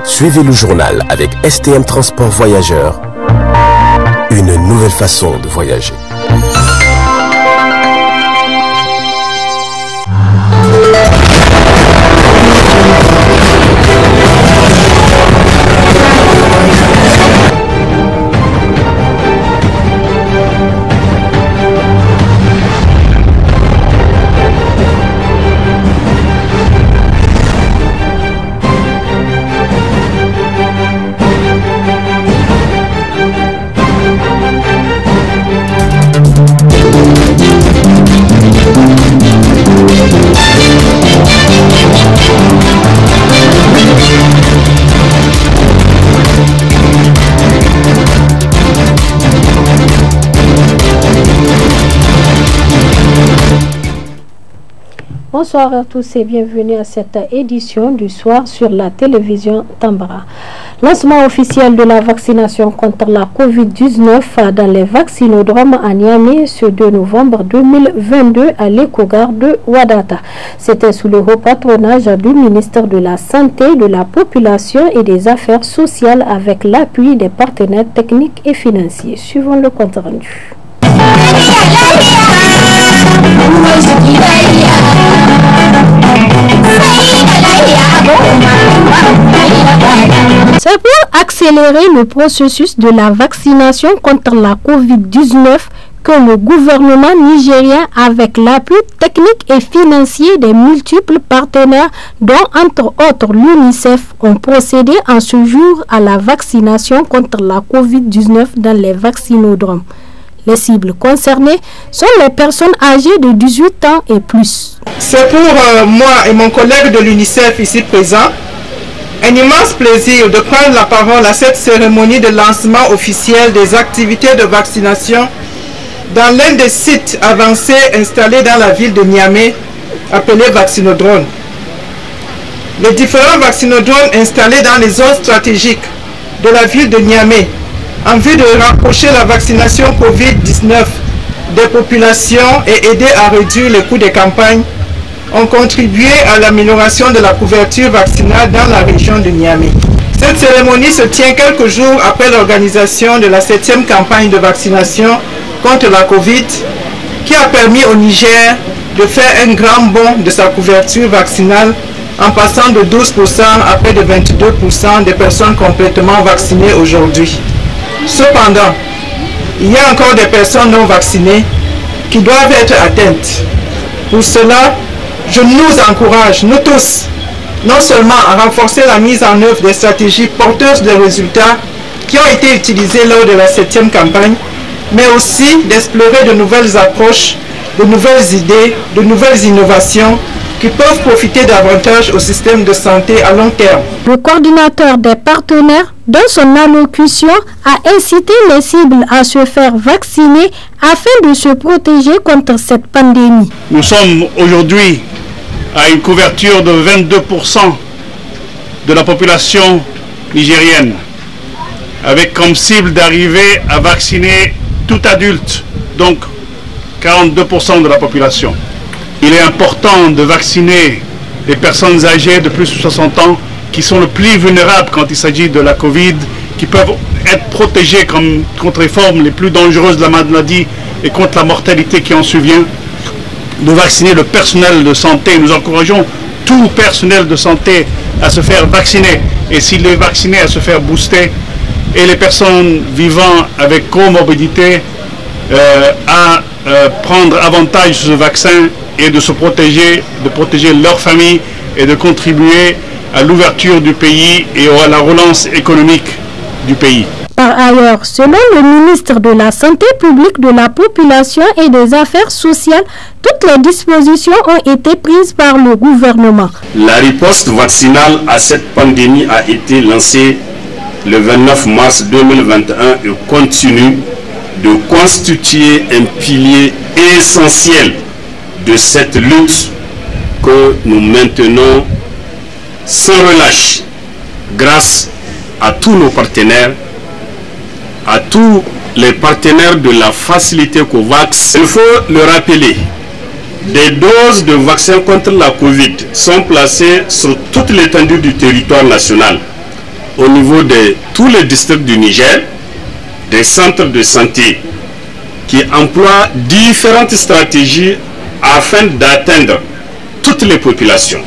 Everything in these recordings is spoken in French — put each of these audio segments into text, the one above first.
Suivez le journal avec STM Transport Voyageurs. Une nouvelle façon de voyager. Bonsoir à tous et bienvenue à cette édition du soir sur la télévision Tambara. Lancement officiel de la vaccination contre la Covid-19 dans les vaccinodromes à Niamey ce 2 novembre 2022 à l'écogare de Wadata. C'était sous le haut patronage du ministère de la Santé, de la Population et des Affaires sociales avec l'appui des partenaires techniques et financiers. Suivons le compte rendu. C'est pour accélérer le processus de la vaccination contre la Covid-19 que le gouvernement nigérien, avec l'appui technique et financier des multiples partenaires, dont entre autres l'UNICEF, ont procédé en ce jour à la vaccination contre la Covid-19 dans les vaccinodromes. Les cibles concernées sont les personnes âgées de 18 ans et plus. C'est pour moi et mon collègue de l'UNICEF ici présent un immense plaisir de prendre la parole à cette cérémonie de lancement officiel des activités de vaccination dans l'un des sites avancés installés dans la ville de Niamey, appelé Vaccinodrome. Les différents vaccinodromes installés dans les zones stratégiques de la ville de Niamey en vue de rapprocher la vaccination Covid-19 des populations et aider à réduire les coûts des campagnes ont contribué à l'amélioration de la couverture vaccinale dans la région de Niamey. Cette cérémonie se tient quelques jours après l'organisation de la 7e campagne de vaccination contre la Covid qui a permis au Niger de faire un grand bond de sa couverture vaccinale en passant de 12% à près de 22% des personnes complètement vaccinées aujourd'hui. Cependant, il y a encore des personnes non vaccinées qui doivent être atteintes. Pour cela, je nous encourage, nous tous, non seulement à renforcer la mise en œuvre des stratégies porteuses de résultats qui ont été utilisées lors de la 7e campagne, mais aussi d'explorer de nouvelles approches, de nouvelles idées, de nouvelles innovations qui peuvent profiter davantage au système de santé à long terme. Le coordinateur des partenaires, dans son allocution, a incité les cibles à se faire vacciner afin de se protéger contre cette pandémie. Nous sommes aujourd'hui à une couverture de 22% de la population nigérienne, avec comme cible d'arriver à vacciner tout adulte, donc 42% de la population. Il est important de vacciner les personnes âgées de plus de 60 ans qui sont les plus vulnérables quand il s'agit de la Covid, qui peuvent être protégées contre les formes les plus dangereuses de la maladie et contre la mortalité qui en survient. De vacciner le personnel de santé. Nous encourageons tout personnel de santé à se faire vacciner et s'il est vacciné à se faire booster et les personnes vivant avec comorbidité à prendre avantage de ce vaccin et de se protéger, de protéger leur famille et de contribuer à l'ouverture du pays et à la relance économique du pays. Par ailleurs, selon le ministre de la Santé publique, de la Population et des Affaires sociales, toutes les dispositions ont été prises par le gouvernement. La riposte vaccinale à cette pandémie a été lancée le 29 mars 2021 et continue de constituer un pilier essentiel de cette lutte que nous maintenons sans relâche grâce à tous nos partenaires, à tous les partenaires de la facilité COVAX. Il faut le rappeler, des doses de vaccins contre la Covid sont placées sur toute l'étendue du territoire national au niveau de tous les districts du Niger, des centres de santé qui emploient différentes stratégies afin d'atteindre toutes les populations.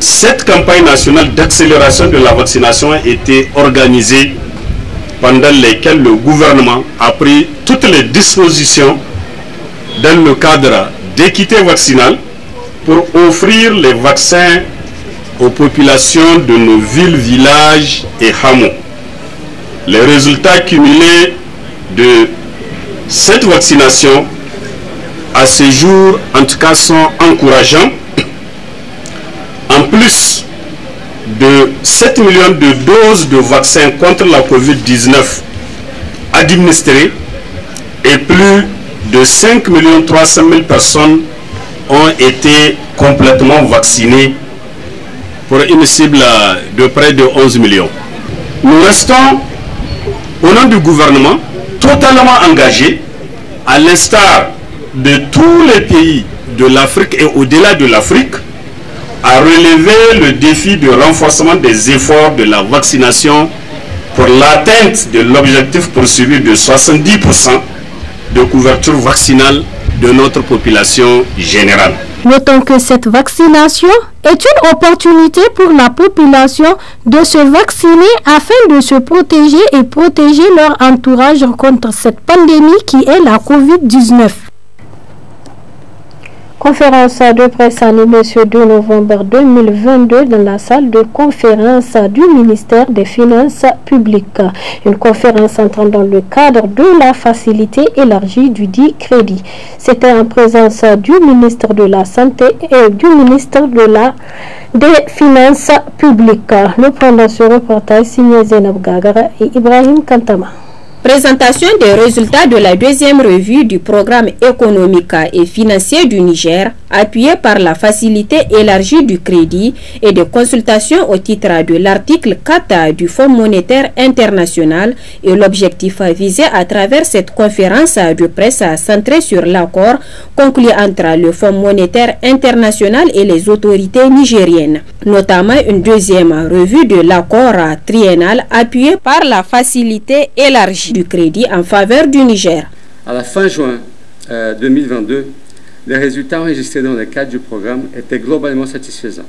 Cette campagne nationale d'accélération de la vaccination a été organisée pendant lesquelles le gouvernement a pris toutes les dispositions dans le cadre d'équité vaccinale pour offrir les vaccins aux populations de nos villes, villages et hameaux. Les résultats cumulés de cette vaccination à ce jour, en tout cas, sont encourageants. En plus de 7 millions de doses de vaccins contre la COVID-19 administrées et plus de 5 300 000 personnes ont été complètement vaccinées pour une cible de près de 11 millions. Nous restons, au nom du gouvernement, totalement engagés, à l'instar de tous les pays de l'Afrique et au-delà de l'Afrique, à relever le défi de renforcement des efforts de la vaccination pour l'atteinte de l'objectif poursuivi de 70% de couverture vaccinale de notre population générale. Notons que cette vaccination est une opportunité pour la population de se vacciner afin de se protéger et protéger leur entourage contre cette pandémie qui est la COVID-19. Conférence de presse animée ce 2 novembre 2022 dans la salle de conférence du ministère des Finances publiques. Une conférence entrant dans le cadre de la facilité élargie du dit crédit. C'était en présence du ministre de la Santé et du ministre des Finances publiques. Le point dans ce reportage signé Zainab Gagara et Ibrahim Kantama. Présentation des résultats de la deuxième revue du programme économique et financier du Niger, appuyé par la facilité élargie du crédit et de consultation au titre de l'article 4 du Fonds monétaire international et l'objectif visé à travers cette conférence de presse centrée sur l'accord conclu entre le Fonds monétaire international et les autorités nigériennes, notamment une deuxième revue de l'accord triennal appuyé par la facilité élargie du crédit en faveur du Niger. À la fin juin 2022, les résultats enregistrés dans le cadre du programme étaient globalement satisfaisants.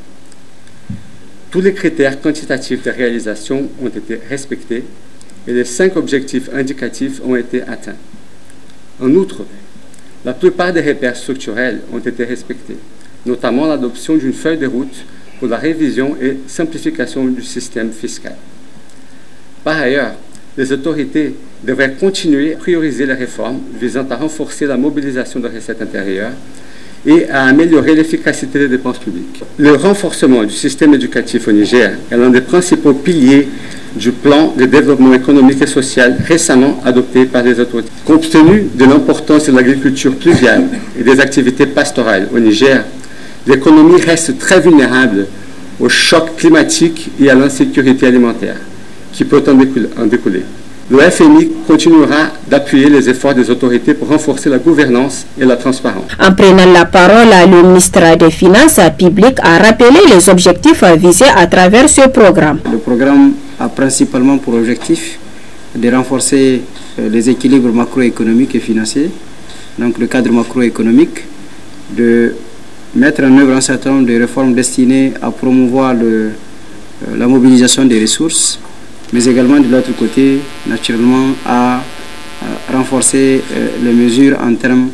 Tous les critères quantitatifs de réalisation ont été respectés et les 5 objectifs indicatifs ont été atteints. En outre, la plupart des repères structurels ont été respectés, notamment l'adoption d'une feuille de route pour la révision et simplification du système fiscal. Par ailleurs, les autorités devraient continuer à prioriser les réformes visant à renforcer la mobilisation de recettes intérieures et à améliorer l'efficacité des dépenses publiques. Le renforcement du système éducatif au Niger est l'un des principaux piliers du plan de développement économique et social récemment adopté par les autorités. Compte tenu de l'importance de l'agriculture pluviale et des activités pastorales au Niger, l'économie reste très vulnérable aux chocs climatiques et à l'insécurité alimentaire qui peut en découler. Le FMI continuera d'appuyer les efforts des autorités pour renforcer la gouvernance et la transparence. En prenant la parole, le ministre des Finances publiques a rappelé les objectifs visés à travers ce programme. Le programme a principalement pour objectif de renforcer les équilibres macroéconomiques et financiers, donc le cadre macroéconomique, de mettre en œuvre un certain nombre de réformes destinées à promouvoir la mobilisation des ressources, mais également de l'autre côté, naturellement, à renforcer les mesures en termes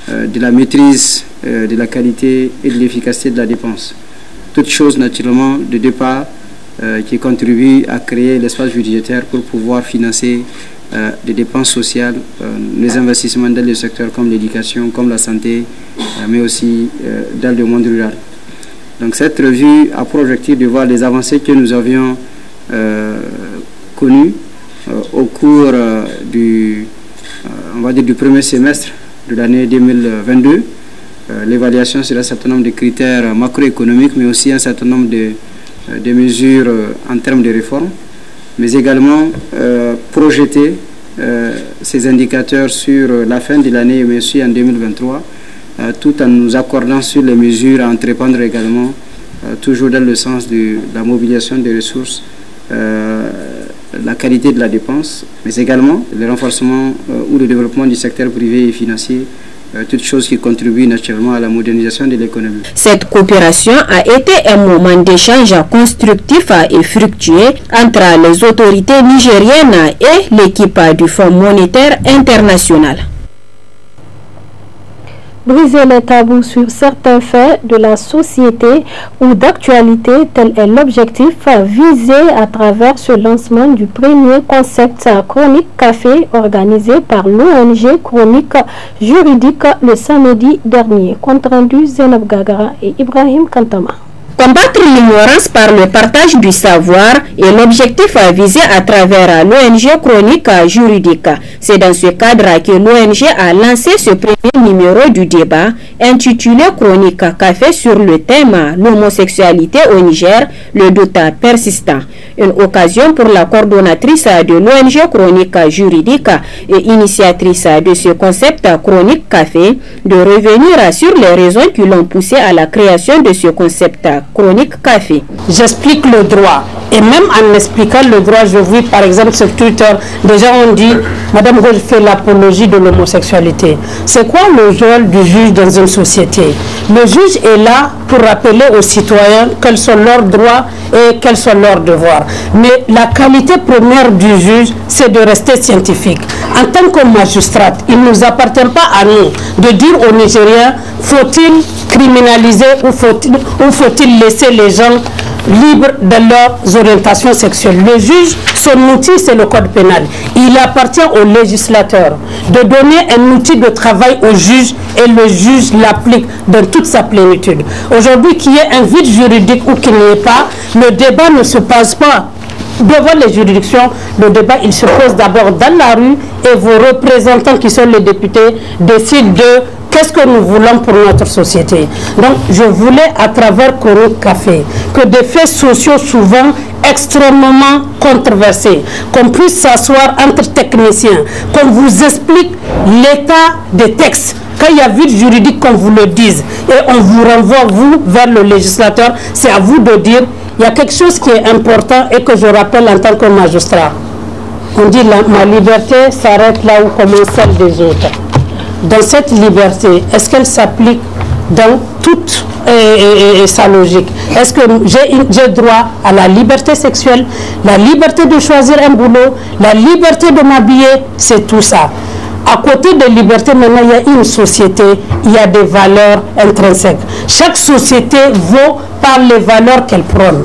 de la maîtrise de la qualité et de l'efficacité de la dépense. Toutes choses, naturellement, de départ qui contribuent à créer l'espace budgétaire pour pouvoir financer des dépenses sociales, les investissements dans les secteurs comme l'éducation, comme la santé, mais aussi dans le monde rural. Donc cette revue a pour objectif de voir les avancées que nous avions connues au cours du premier semestre de l'année 2022. L'évaluation sur un certain nombre de critères macroéconomiques, mais aussi un certain nombre de mesures en termes de réformes, mais également projeter ces indicateurs sur la fin de l'année, mais aussi en 2023, tout en nous accordant sur les mesures à entreprendre également, toujours dans le sens de la mobilisation des ressources la qualité de la dépense, mais également le renforcement ou le développement du secteur privé et financier, toutes choses qui contribuent naturellement à la modernisation de l'économie. Cette coopération a été un moment d'échange constructif et fructueux entre les autorités nigériennes et l'équipe du Fonds monétaire international. Briser les tabous sur certains faits de la société ou d'actualité, tel est l'objectif visé à travers ce lancement du premier concept Chronique Café organisé par l'ONG Chronique Juridique le samedi dernier. Compte rendu Zainab Gagara et Ibrahim Kantama. Combattre l'ignorance par le partage du savoir est l'objectif visé à travers l'ONG Chronique Juridique. C'est dans ce cadre que l'ONG a lancé ce premier numéro du débat intitulé Chronique Café sur le thème l'homosexualité au Niger, le doute persistant. Une occasion pour la coordonnatrice de l'ONG Chronique Juridique et initiatrice de ce concept Chronique Café de revenir sur les raisons qui l'ont poussé à la création de ce concept Chronique Café. J'explique le droit et même en expliquant le droit, je vois par exemple sur Twitter, des gens ont dit Madame Gauche fait l'apologie de l'homosexualité. C'est quoi le rôle du juge dans une société? Le juge est là pour rappeler aux citoyens quels sont leurs droits et quels sont leurs devoirs. Mais la qualité première du juge, c'est de rester scientifique. En tant que magistrat, il ne nous appartient pas à nous de dire aux Nigériens faut-il criminaliser ou faut-il laisser les gens libres de leurs orientations sexuelles. Le juge, son outil, c'est le code pénal. Il appartient au législateur de donner un outil de travail au juge et le juge l'applique dans toute sa plénitude. Aujourd'hui, qu'il y ait un vide juridique ou qu'il n'y ait pas, le débat ne se passe pas devant les juridictions. Le débat, il se pose d'abord dans la rue et vos représentants qui sont les députés décident de qu'est-ce que nous voulons pour notre société. Donc, je voulais, à travers Chronique Café, que des faits sociaux souvent extrêmement controversés, qu'on puisse s'asseoir entre techniciens, qu'on vous explique l'état des textes. Quand il y a vide juridique, qu'on vous le dise. Et on vous renvoie, vous, vers le législateur. C'est à vous de dire, il y a quelque chose qui est important et que je rappelle en tant que magistrat. On dit, ma liberté s'arrête là où commence celle des autres. Dans cette liberté, est-ce qu'elle s'applique dans toute sa logique? Est-ce que j'ai droit à la liberté sexuelle, la liberté de choisir un boulot, la liberté de m'habiller? C'est tout ça. À côté de liberté, maintenant, il y a une société, il y a des valeurs intrinsèques. Chaque société vaut par les valeurs qu'elle prône.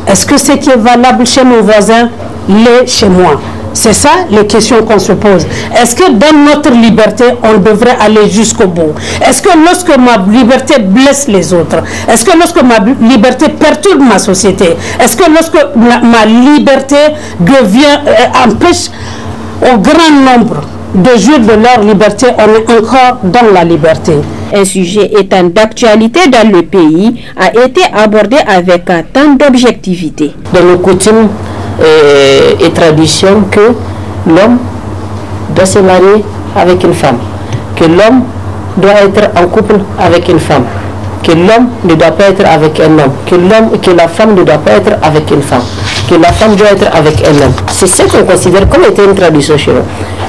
Est-ce que ce qui est valable chez nos voisins l'est chez moi? C'est ça les questions qu'on se pose. Est-ce que dans notre liberté, on devrait aller jusqu'au bout? Est-ce que lorsque ma liberté blesse les autres? Est-ce que lorsque ma liberté perturbe ma société? Est-ce que lorsque ma liberté empêche au grand nombre de jouir de leur liberté, on est encore dans la liberté? Un sujet étant d'actualité dans le pays a été abordé avec tant d'objectivité. Dans nos coutumes et traditions, que l'homme doit se marier avec une femme, que l'homme doit être en couple avec une femme, que l'homme ne doit pas être avec un homme, que la femme ne doit pas être avec une femme, que la femme doit être avec un homme. C'est ce qu'on considère comme étant une tradition chez nous.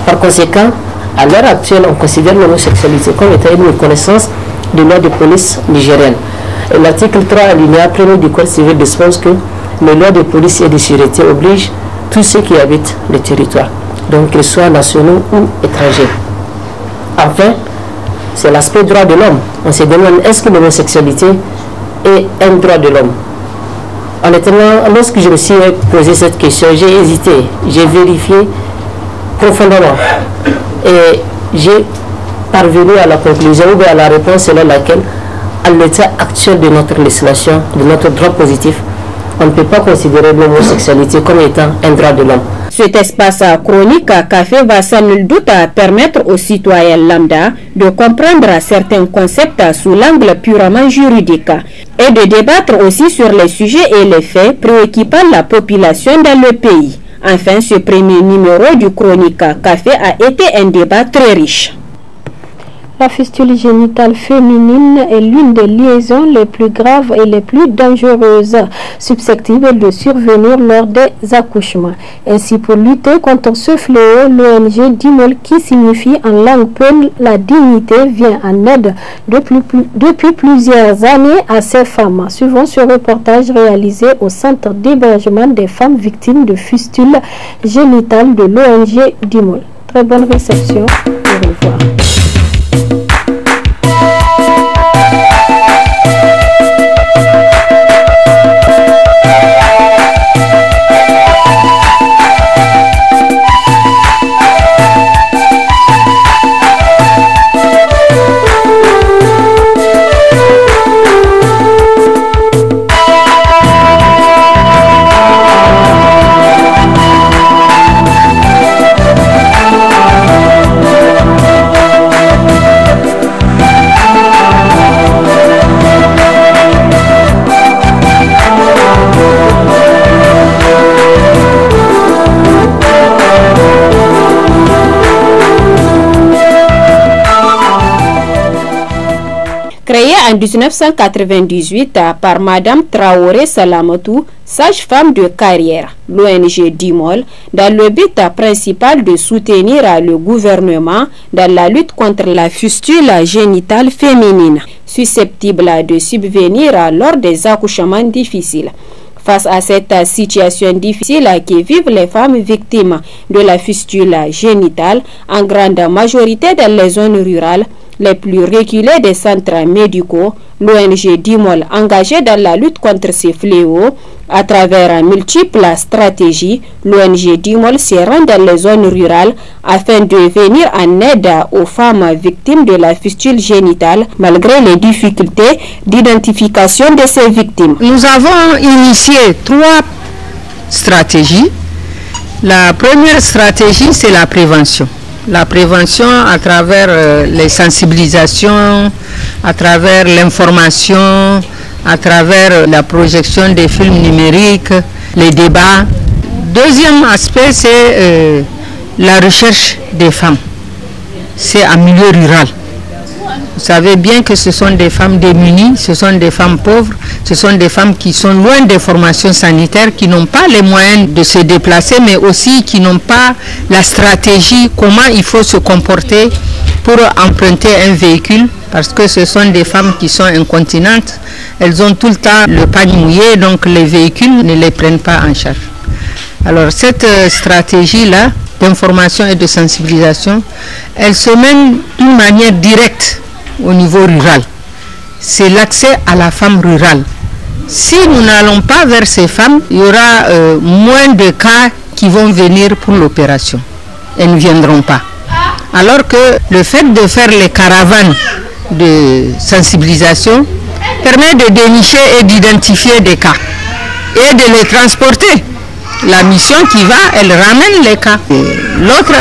Par conséquent, à l'heure actuelle, on considère l'homosexualité comme étant une reconnaissance de loi de police nigérienne. L'article 3 alinéa 1er du Code civil dispose que les lois de police et de sûreté obligent tous ceux qui habitent le territoire, donc qu'ils soient nationaux ou étrangers. Enfin, c'est l'aspect droit de l'homme. On se demande, est-ce que l'homosexualité est un droit de l'homme? Honnêtement, lorsque je me suis posé cette question, j'ai hésité, j'ai vérifié profondément et j'ai parvenu à la conclusion ou à la réponse selon laquelle, à l'état actuel de notre législation, de notre droit positif, on ne peut pas considérer l'homosexualité comme étant un droit de l'homme. Cet espace chronique café va sans nul doute permettre aux citoyens lambda de comprendre certains concepts sous l'angle purement juridique et de débattre aussi sur les sujets et les faits préoccupant la population dans le pays. Enfin, ce premier numéro du Chronique Café a été un débat très riche. La fistule génitale féminine est l'une des liaisons les plus graves et les plus dangereuses susceptibles de survenir lors des accouchements. Ainsi, pour lutter contre ce fléau, l'ONG DIMOL, qui signifie en langue peul la dignité, vient en aide depuis plusieurs années à ces femmes. Suivant ce reportage réalisé au centre d'hébergement des femmes victimes de fistules génitales de l'ONG DIMOL. Très bonne réception. Au revoir. Créée en 1998 par Madame Traoré Salamatou, sage-femme de carrière, l'ONG DIMOL, dans le but principal de soutenir le gouvernement dans la lutte contre la fistule génitale féminine, susceptible de subvenir lors des accouchements difficiles. Face à cette situation difficile que vivent les femmes victimes de la fistule génitale, en grande majorité dans les zones rurales, les plus reculés des centres médicaux, l'ONG DIMOL, engagée dans la lutte contre ces fléaux, à travers multiples stratégies, l'ONG DIMOL se rend dans les zones rurales afin de venir en aide aux femmes victimes de la fistule génitale, malgré les difficultés d'identification de ces victimes. Nous avons initié 3 stratégies. La première stratégie, c'est la prévention. La prévention à travers les sensibilisations, à travers l'information, à travers la projection des films numériques, les débats. Deuxième aspect, c'est la recherche des femmes. C'est en milieu rural. Vous savez bien que ce sont des femmes démunies, ce sont des femmes pauvres, ce sont des femmes qui sont loin des formations sanitaires, qui n'ont pas les moyens de se déplacer, mais aussi qui n'ont pas la stratégie, comment il faut se comporter pour emprunter un véhicule, parce que ce sont des femmes qui sont incontinentes. Elles ont tout le temps le panier mouillé, donc les véhicules ne les prennent pas en charge. Alors cette stratégie-là d'information et de sensibilisation, elle se mène d'une manière directe au niveau rural. C'est l'accès à la femme rurale. Si nous n'allons pas vers ces femmes, il y aura moins de cas qui vont venir pour l'opération. Elles ne viendront pas. Alors que le fait de faire les caravanes de sensibilisation permet de dénicher et d'identifier des cas et de les transporter. La mission qui va, elle ramène les cas. L'autre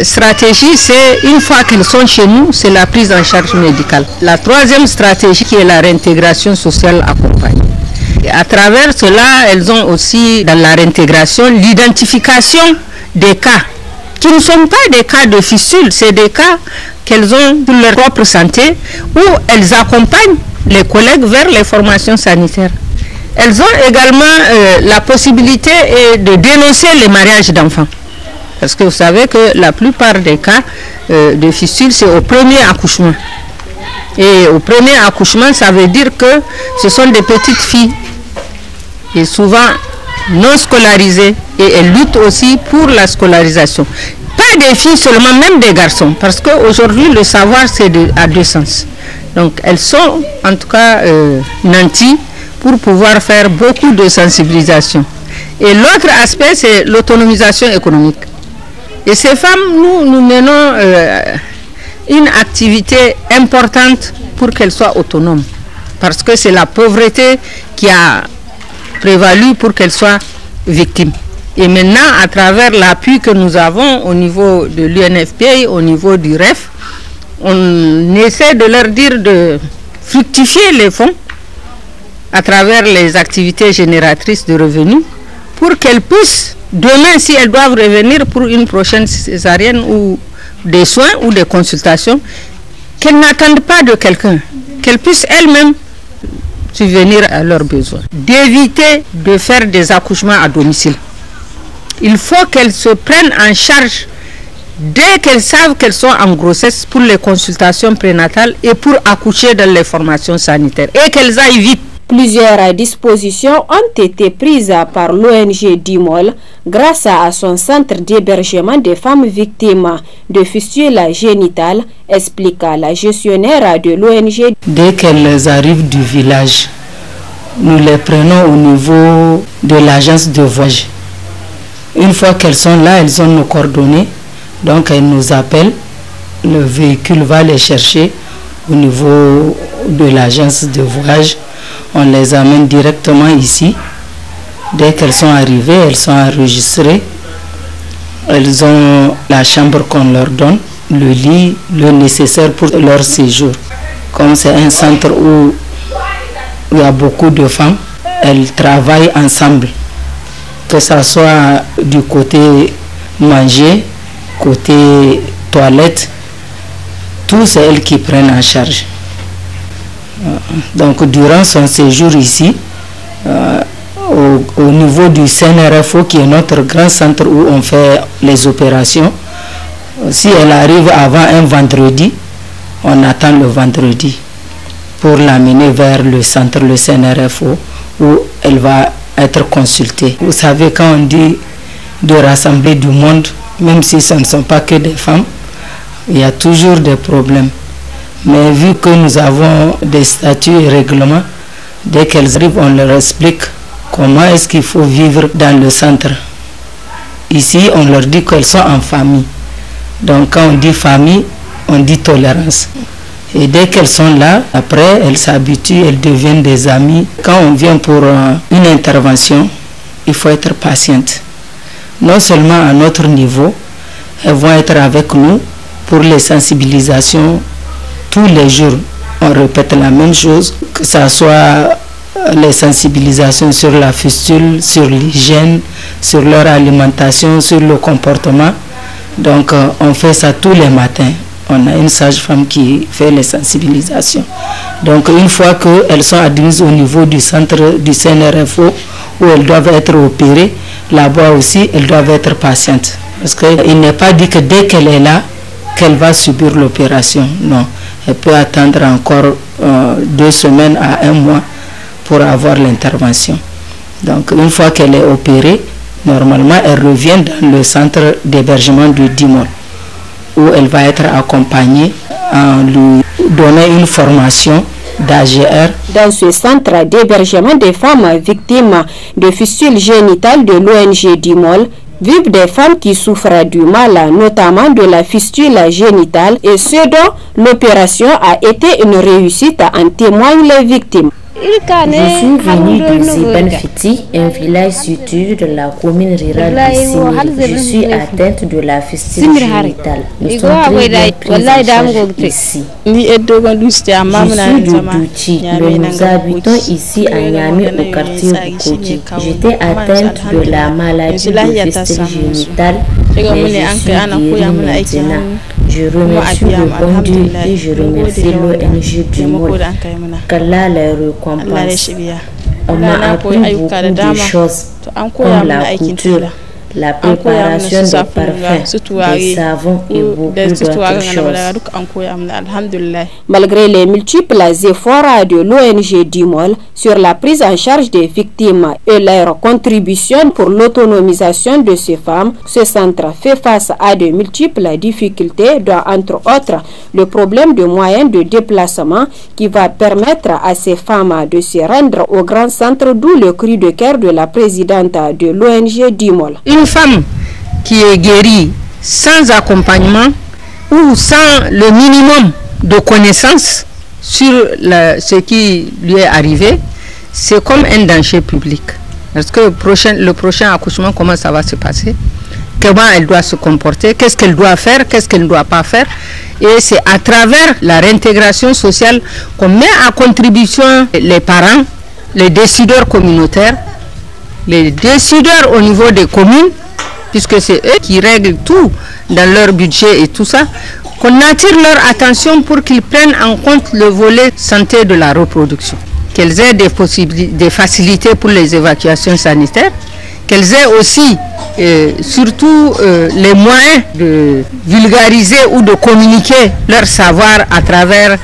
stratégie, c'est une fois qu'elles sont chez nous, c'est la prise en charge médicale. La troisième stratégie qui est la réintégration sociale accompagnée. Et à travers cela, elles ont aussi dans la réintégration l'identification des cas qui ne sont pas des cas de fistule, c'est des cas qu'elles ont pour leur propre santé où elles accompagnent les collègues vers les formations sanitaires. Elles ont également la possibilité de dénoncer les mariages d'enfants. Parce que vous savez que la plupart des cas de fistule, c'est au premier accouchement. Et au premier accouchement, ça veut dire que ce sont des petites filles, et souvent non scolarisées, et elles luttent aussi pour la scolarisation. Pas des filles seulement, même des garçons, parce qu'aujourd'hui, le savoir, c'est à 2 sens. Donc, elles sont, en tout cas, nanties, pour pouvoir faire beaucoup de sensibilisation. Et l'autre aspect, c'est l'autonomisation économique. Et ces femmes, nous menons une activité importante pour qu'elles soient autonomes. Parce que c'est la pauvreté qui a prévalu pour qu'elles soient victimes. Et maintenant, à travers l'appui que nous avons au niveau de l'UNFPA, au niveau du REF, on essaie de leur dire de fructifier les fonds à travers les activités génératrices de revenus pour qu'elles puissent, demain, si elles doivent revenir pour une prochaine césarienne ou des soins ou des consultations, qu'elles n'attendent pas de quelqu'un, qu'elles puissent elles-mêmes subvenir à leurs besoins. D'éviter de faire des accouchements à domicile. Il faut qu'elles se prennent en charge dès qu'elles savent qu'elles sont en grossesse pour les consultations prénatales et pour accoucher dans les formations sanitaires. Et qu'elles aillent vite. Plusieurs dispositions ont été prises par l'ONG DIMOL grâce à son centre d'hébergement des femmes victimes de fistules génitales, explique la gestionnaire de l'ONG. Dès qu'elles arrivent du village, nous les prenons au niveau de l'agence de voyage. Une fois qu'elles sont là, elles ont nos coordonnées. Donc elles nous appellent, le véhicule va les chercher au niveau de l'agence de voyage. On les amène directement ici. Dès qu'elles sont arrivées, elles sont enregistrées. Elles ont la chambre qu'on leur donne, le lit, le nécessaire pour leur séjour. Comme c'est un centre où il y a beaucoup de femmes, elles travaillent ensemble. Que ce soit du côté manger, côté toilette, tout c'est elles qui prennent en charge. Donc durant son séjour ici, au niveau du CNRFO, qui est notre grand centre où on fait les opérations, si elle arrive avant un vendredi, on attend le vendredi pour l'amener vers le centre, le CNRFO, où elle va être consultée. Vous savez, quand on dit de rassembler du monde, même si ce ne sont pas que des femmes, il y a toujours des problèmes. Mais vu que nous avons des statuts et règlements, dès qu'elles arrivent, on leur explique comment est-ce qu'il faut vivre dans le centre. Ici, on leur dit qu'elles sont en famille. Donc quand on dit famille, on dit tolérance. Et dès qu'elles sont là, après, elles s'habituent, elles deviennent des amies. Quand on vient pour une intervention, il faut être patiente. Non seulement à notre niveau, elles vont être avec nous pour les sensibilisations tous les jours. On répète la même chose, que ce soit les sensibilisations sur la fistule, sur l'hygiène, sur leur alimentation, sur le comportement. Donc on fait ça tous les matins. On a une sage-femme qui fait les sensibilisations. Donc une fois qu'elles sont admises au niveau du centre du CNRFO, où elles doivent être opérées, là-bas aussi, elles doivent être patientes. Parce qu'il n'est pas dit que dès qu'elle est là, qu'elle va subir l'opération. Non, elle peut attendre encore 2 semaines à 1 mois pour avoir l'intervention. Donc une fois qu'elle est opérée, normalement, elle revient dans le centre d'hébergement de DIMOL, où elle va être accompagnée en lui donnant une formation d'AGR. Dans ce centre d'hébergement des femmes victimes de fistules génitales de l'ONG DIMOL, vivent des femmes qui souffrent du mal, notamment de la fistule génitale, et ce dont l'opération a été une réussite, en témoignent les victimes. Je suis venue de Zibanfiti, un village situé de la commune rurale de Simiri. Je suis atteinte de la fistule génitale. Nous sommes très bien prises en charge ici. Je suis de Douchi, mais nous habitons ici à Niamey au quartier Bukoji. J'étais atteinte de la maladie de fistule génitale, mais je suis guérie maintenant. Je remercie le bon Dieu et je remercie l'ONG DIMOL. Qu'Allah les récompense. On m'a appris beaucoup de choses, comme la couture, la préparation de parfums, des savons et beaucoup d'autres choses. Malgré les multiples efforts de l'ONG DIMOL sur la prise en charge des victimes et leur contribution pour l'autonomisation de ces femmes, ce centre fait face à de multiples difficultés, dont entre autres le problème de moyens de déplacement qui va permettre à ces femmes de se rendre au grand centre, d'où le cri de cœur de la présidente de l'ONG DIMOL. Une femme qui est guérie sans accompagnement ou sans le minimum de connaissances sur ce qui lui est arrivé, c'est comme un danger public. Parce que le prochain accouchement, comment ça va se passer? Comment elle doit se comporter? Qu'est-ce qu'elle doit faire? Qu'est-ce qu'elle ne doit pas faire? Et c'est à travers la réintégration sociale qu'on met à contribution les parents, les décideurs communautaires, les décideurs au niveau des communes, puisque c'est eux qui règlent tout dans leur budget et tout ça, qu'on attire leur attention pour qu'ils prennent en compte le volet santé de la reproduction, qu'elles aient des facilités pour les évacuations sanitaires, qu'elles aient aussi surtout les moyens de vulgariser ou de communiquer leur savoir à travers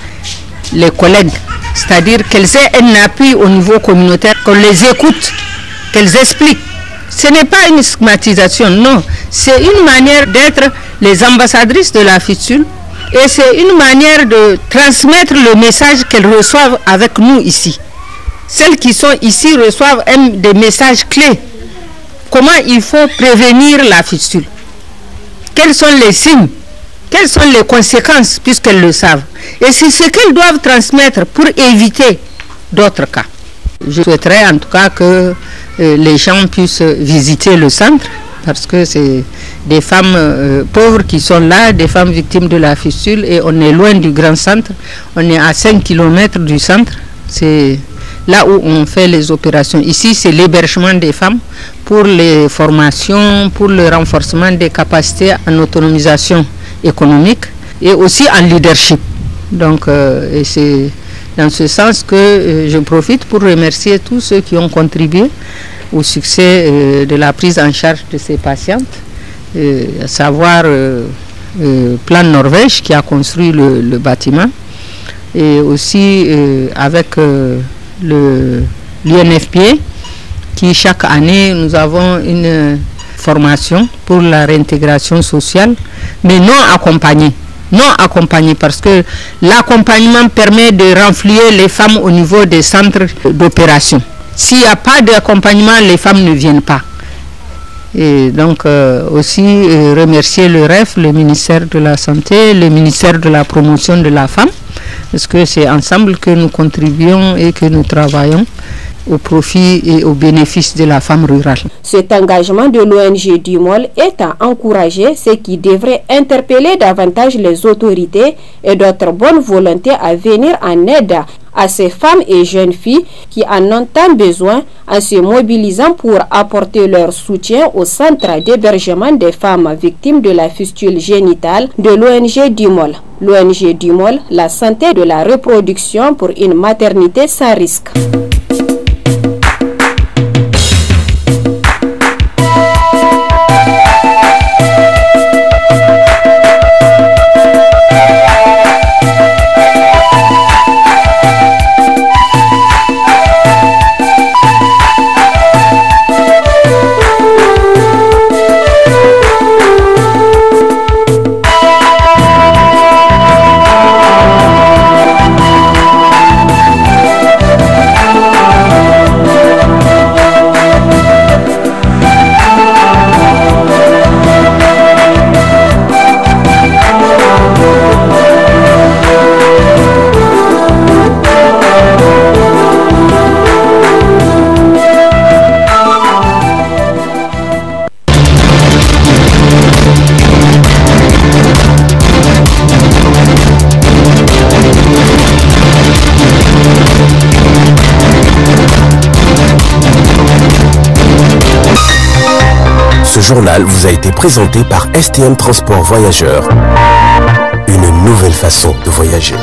les collègues, c'est-à-dire qu'elles aient un appui au niveau communautaire, qu'on les écoute, qu'elles expliquent. Ce n'est pas une stigmatisation, non, c'est une manière d'être les ambassadrices de la fistule et c'est une manière de transmettre le message qu'elles reçoivent avec nous ici. Celles qui sont ici reçoivent des messages clés. Comment il faut prévenir la fistule? Quels sont les signes? Quelles sont les conséquences puisqu'elles le savent? Et c'est ce qu'elles doivent transmettre pour éviter d'autres cas. Je souhaiterais en tout cas que les gens puissent visiter le centre parce que c'est des femmes pauvres qui sont là, des femmes victimes de la fistule et on est loin du grand centre. On est à 5 km du centre. C'est là où on fait les opérations. Ici, c'est l'hébergement des femmes pour les formations, pour le renforcement des capacités en autonomisation économique et aussi en leadership. Donc, et c'est dans ce sens que je profite pour remercier tous ceux qui ont contribué au succès de la prise en charge de ces patientes, à savoir Plan Norvège qui a construit le bâtiment et aussi avec l'UNFPA qui chaque année nous avons une formation pour la réintégration sociale mais non accompagnée. Non accompagnés parce que l'accompagnement permet de renflouer les femmes au niveau des centres d'opération. S'il n'y a pas d'accompagnement, les femmes ne viennent pas. Et donc aussi remercier le REF, le ministère de la Santé, le ministère de la Promotion de la Femme, parce que c'est ensemble que nous contribuons et que nous travaillons au profit et au bénéfice de la femme rurale. Cet engagement de l'ONG DUMOL est à encourager, ce qui devrait interpeller davantage les autorités et d'autres bonnes volontés à venir en aide à ces femmes et jeunes filles qui en ont tant besoin en se mobilisant pour apporter leur soutien au centre d'hébergement des femmes victimes de la fistule génitale de l'ONG DUMOL. L'ONG DUMOL, la santé de la reproduction pour une maternité sans risque. Ce journal vous a été présenté par STM Transport Voyageurs. Une nouvelle façon de voyager.